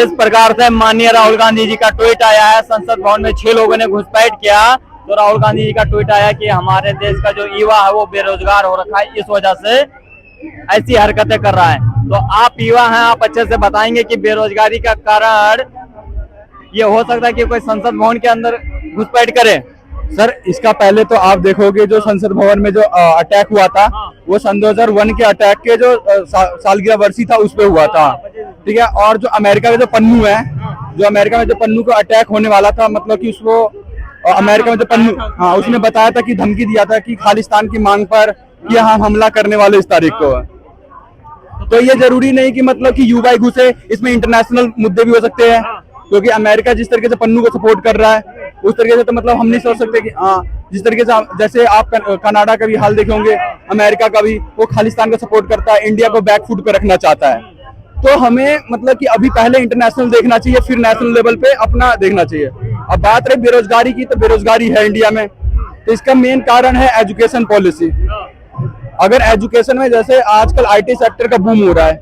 इस प्रकार से माननीय राहुल गांधी जी का ट्वीट आया है, संसद भवन में 6 लोगों ने घुसपैठ किया तो राहुल गांधी जी का ट्वीट आया कि हमारे देश का जो युवा है वो बेरोजगार हो रखा है, इस वजह से ऐसी हरकतें कर रहा है। तो आप युवा हैं, आप अच्छे से बताएंगे कि बेरोजगारी का कारण ये हो सकता है कि कोई संसद भवन के अंदर घुसपैठ करे। सर इसका पहले तो आप देखोगे जो संसद भवन में जो अटैक हुआ था वो सन 2001 के अटैक के जो सालगिरह वर्षी था उस पे हुआ था, ठीक है। और जो अमेरिका में जो पन्नू है, जो अमेरिका में जो पन्नू को अटैक होने वाला था, मतलब कि उसको अमेरिका में जो पन्नू, हाँ, उसने बताया था कि धमकी दिया था कि खालिस्तान की मांग पर कि हम हमला करने वाले इस तारीख को। तो ये जरूरी नहीं कि मतलब कि युवा घुसे, इसमें इंटरनेशनल मुद्दे भी हो सकते हैं, क्योंकि अमेरिका जिस तरीके से पन्नू को सपोर्ट कर रहा है उस तरीके से तो मतलब हम नहीं सोच सकते कि हाँ, जिस तरीके से जैसे आप कनाडा का भी हाल देखे होंगे, अमेरिका का भी, वो खालिस्तान को सपोर्ट करता है, इंडिया को बैक फुट पे रखना चाहता है। तो हमें मतलब कि अभी पहले इंटरनेशनल देखना चाहिए, फिर नेशनल लेवल पे अपना देखना चाहिए। अब बात रही बेरोजगारी की, तो बेरोजगारी है इंडिया में, तो इसका मेन कारण है एजुकेशन पॉलिसी। अगर एजुकेशन में जैसे आजकल IT सेक्टर का बूम हो रहा है,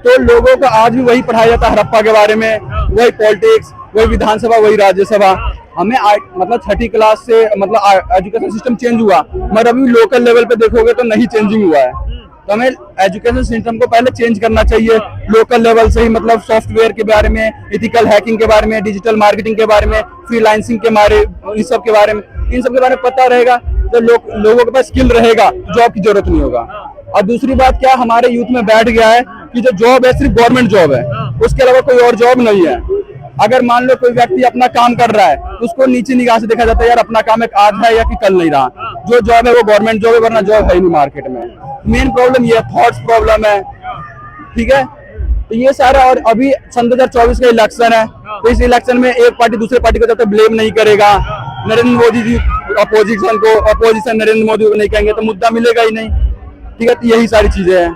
तो लोगों को आज भी वही पढ़ाया जाता है, हड़प्पा के बारे में, वही पॉलिटिक्स, वही विधानसभा, वही राज्यसभा। हमें मतलब 6ठी क्लास से मतलब एजुकेशन सिस्टम चेंज हुआ, मगर अभी लोकल लेवल पे देखोगे तो नहीं चेंजिंग हुआ है। तो हमें एजुकेशन सिस्टम को पहले चेंज करना चाहिए लोकल लेवल से ही, मतलब सॉफ्टवेयर के बारे में, एथिकल हैकिंग के बारे में, डिजिटल मार्केटिंग के बारे में, फ्रीलांसिंग के बारे, इन सब के बारे में पता रहेगा तो लोगों के पास स्किल रहेगा, जॉब की जरूरत नहीं होगा। और दूसरी बात क्या हमारे यूथ में बैठ गया है कि जो जॉब है सिर्फ गवर्नमेंट जॉब है, उसके अलावा कोई और जॉब नहीं है। अगर मान लो कोई व्यक्ति अपना काम कर रहा है तो उसको नीचे निगाह से देखा जाता है, यार अपना काम एक आज है या कि कल नहीं रहा, जो जॉब है वो गवर्नमेंट जॉब है, वरना जॉब है ही नहीं मार्केट में। मेन प्रॉब्लम ये थॉट्स प्रॉब्लम है, ठीक है। तो ये सारा, और अभी सन 2024 का इलेक्शन है, तो इस इलेक्शन में एक पार्टी दूसरे पार्टी को जब तक ब्लेम नहीं करेगा, नरेंद्र मोदी जी अपोजिशन नरेंद्र मोदी को नहीं कहेंगे तो मुद्दा मिलेगा ही नहीं, ठीक है। तो यही सारी चीजें हैं,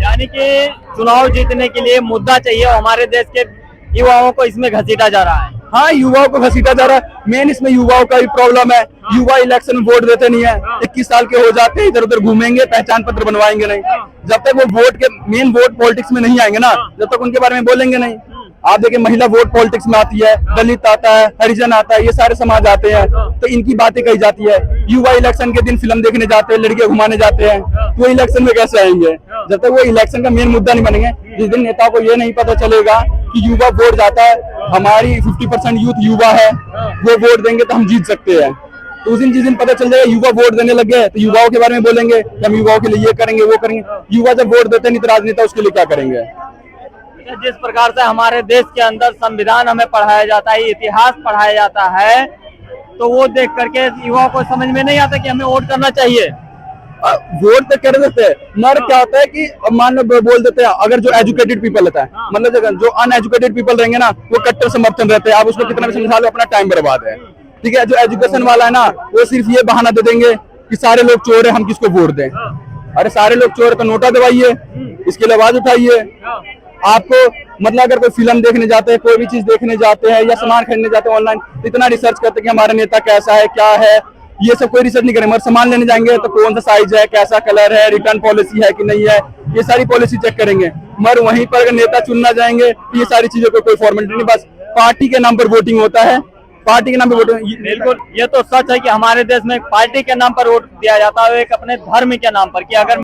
यानी कि चुनाव जीतने के लिए मुद्दा चाहिए, हमारे देश के युवाओं को इसमें घसीटा जा रहा है। हाँ, युवाओं को घसीटा जा रहा है। मेन इसमें युवाओं का भी प्रॉब्लम है, युवा इलेक्शन में वोट देते नहीं है, 21 साल के हो जाते हैं, इधर उधर घूमेंगे, पहचान पत्र बनवाएंगे नहीं। जब तक वो मेन वोट पॉलिटिक्स में नहीं आएंगे ना, जब तक उनके बारे में बोलेंगे नहीं। आप देखिए महिला वोट पॉलिटिक्स में आती है, दलित आता है, हरिजन आता है, ये सारे समाज आते हैं, तो इनकी बातें कही जाती है। युवा इलेक्शन के दिन फिल्म देखने जाते हैं, लड़कियां घुमाने जाते हैं, तो वो इलेक्शन में कैसे आएंगे जब तक वो इलेक्शन का मेन मुद्दा नहीं बनेंगे। जिस दिन नेताओं को ये नहीं पता चलेगा कि युवा वोट जाता है, हमारी 50% यूथ युवा है, वो वोट देंगे तो हम जीत सकते हैं, तो उस दिन जिस दिन पता चल जाएगा युवा वोट देने लग गए तो युवाओं के बारे में बोलेंगे कि हम युवाओं के लिए ये करेंगे वो करेंगे। युवा जब वोट देते नहीं तो राजनेता उसके लिए क्या करेंगे। जिस प्रकार से हमारे देश के अंदर संविधान हमें पढ़ाया जाता है, इतिहास पढ़ाया जाता है, तो वो देख करके युवाओं को समझ में नहीं आता कि हमें वोट करना चाहिए। वोट तो कर देते हैं, मगर क्या होता है कि मान लो बोल देते हैं, अगर जो एजुकेटेड पीपल रहता है, मतलब जो अनएजुकेटेड पीपल रहेंगे ना, वो कट्टर समर्थन रहते हैं, आप उसको कितना भी समझा लो, अपना टाइम बर्बाद है, ठीक है। जो एजुकेशन वाला है ना, वो सिर्फ ये बहाना दे देंगे कि सारे लोग चोर है, हम किसको वोट दें। अरे सारे लोग चोर है तो नोटा दबाइए, इसके लिए आवाज उठाइए। आपको मतलब अगर कोई फिल्म देखने जाते हैं, कोई भी चीज देखने जाते हैं या सामान खरीदने जाते हैं ऑनलाइन, इतना रिसर्च करते हैं कि हमारा नेता कैसा है, क्या है, ये सब कोई रिसर्च नहीं करें। मगर सामान लेने जाएंगे तो कौन सा साइज है, कैसा कलर है, रिटर्न पॉलिसी है कि नहीं है, ये सारी पॉलिसी चेक करेंगे। मगर वहीं पर अगर नेता चुनना जाएंगे तो ये सारी चीजों को कोई फॉर्मेलिटी नहीं, बस पार्टी के नाम पर वोटिंग होता है, पार्टी के नाम पर वोटिंग। बिल्कुल, ये तो सच है कि हमारे देश में पार्टी के नाम पर वोट दिया जाता है, एक अपने धर्म के नाम पर, कि अगर